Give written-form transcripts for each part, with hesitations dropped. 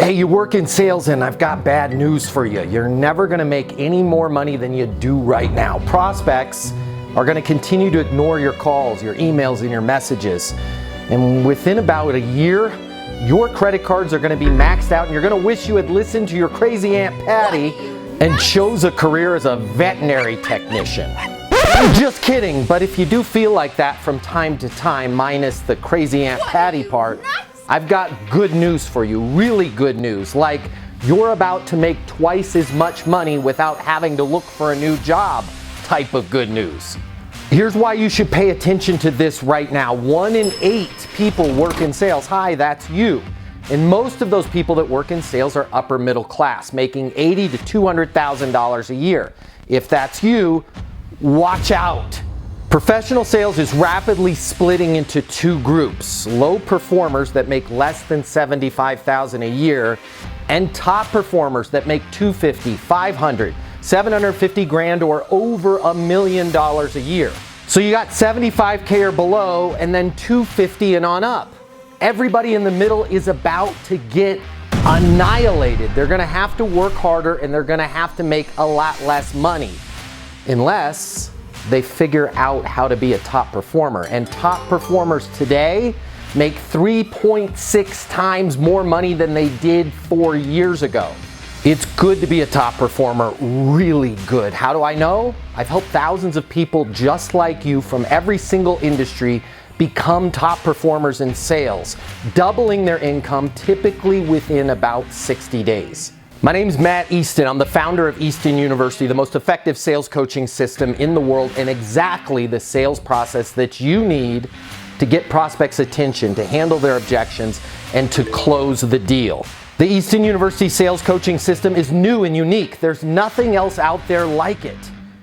Hey, you work in sales and I've got bad news for you. You're never gonna make any more money than you do right now. Prospects are gonna continue to ignore your calls, your emails, and your messages. And within about a year, your credit cards are gonna be maxed out and you're gonna wish you had listened to your crazy Aunt Patty and chose a career as a veterinary technician. I'm just kidding, but if you do feel like that from time to time, minus the crazy Aunt Patty part, I've got good news for you, really good news. Like, you're about to make twice as much money without having to look for a new job type of good news. Here's why you should pay attention to this right now. 1 in 8 people work in sales. Hi, that's you. And most of those people that work in sales are upper middle class, making $80,000 to $200,000 a year. If that's you, watch out. Professional sales is rapidly splitting into 2 groups: low performers that make less than $75,000 a year, and top performers that make $250,000, $500,000, $750,000 or over $1 million a year. So you got 75K or below, and then 250 and on up. Everybody in the middle is about to get annihilated. They're gonna have to work harder and they're gonna have to make a lot less money, unless they figure out how to be a top performer. And top performers today make 3.6 times more money than they did 4 years ago. It's good to be a top performer, really good. How do I know? I've helped thousands of people just like you from every single industry become top performers in sales, doubling their income typically within about 60 days. My name's Matt Easton. I'm the founder of Easton University, the most effective sales coaching system in the world, and exactly the sales process that you need to get prospects' attention, to handle their objections, and to close the deal. The Easton University sales coaching system is new and unique. There's nothing else out there like it.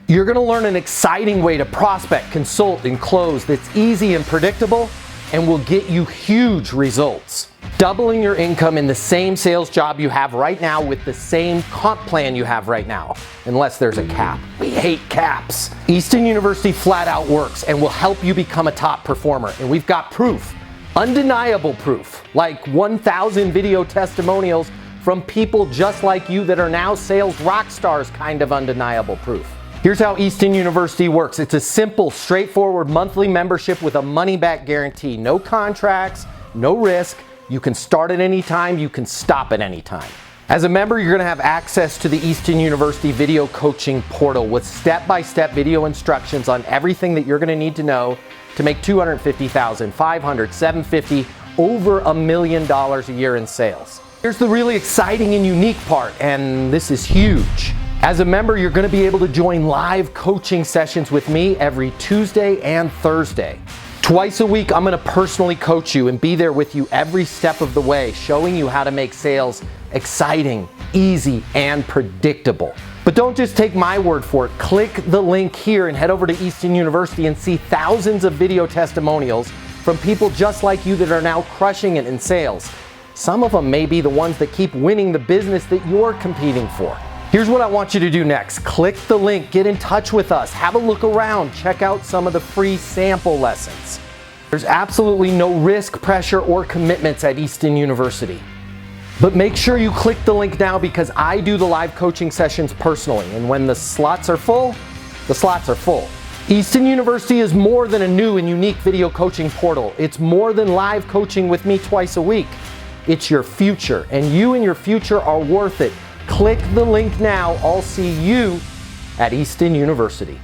You're gonna learn an exciting way to prospect, consult, and close that's easy and predictable and will get you huge results. Doubling your income in the same sales job you have right now with the same comp plan you have right now, unless there's a cap. We hate caps. Easton University flat out works and will help you become a top performer. And we've got proof, undeniable proof, like 1,000 video testimonials from people just like you that are now sales rock stars, kind of undeniable proof. Here's how Easton University works. It's a simple, straightforward monthly membership with a money-back guarantee. No contracts, no risk. You can start at any time, you can stop at any time. As a member, you're gonna have access to the Easton University video coaching portal with step-by-step video instructions on everything that you're gonna need to know to make $250,000, $500,000, $750,000, over $1 million a year in sales. Here's the really exciting and unique part, and this is huge. As a member, you're gonna be able to join live coaching sessions with me every Tuesday and Thursday. Twice a week, I'm gonna personally coach you and be there with you every step of the way, showing you how to make sales exciting, easy, and predictable. But don't just take my word for it. Click the link here and head over to Easton University and see thousands of video testimonials from people just like you that are now crushing it in sales. Some of them may be the ones that keep winning the business that you're competing for. Here's what I want you to do next. Click the link, get in touch with us, have a look around, check out some of the free sample lessons. There's absolutely no risk, pressure, or commitments at Easton University. But make sure you click the link now, because I do the live coaching sessions personally, and when the slots are full, the slots are full. Easton University is more than a new and unique video coaching portal. It's more than live coaching with me twice a week. It's your future, and you and your future are worth it. Click the link now. I'll see you at Easton University.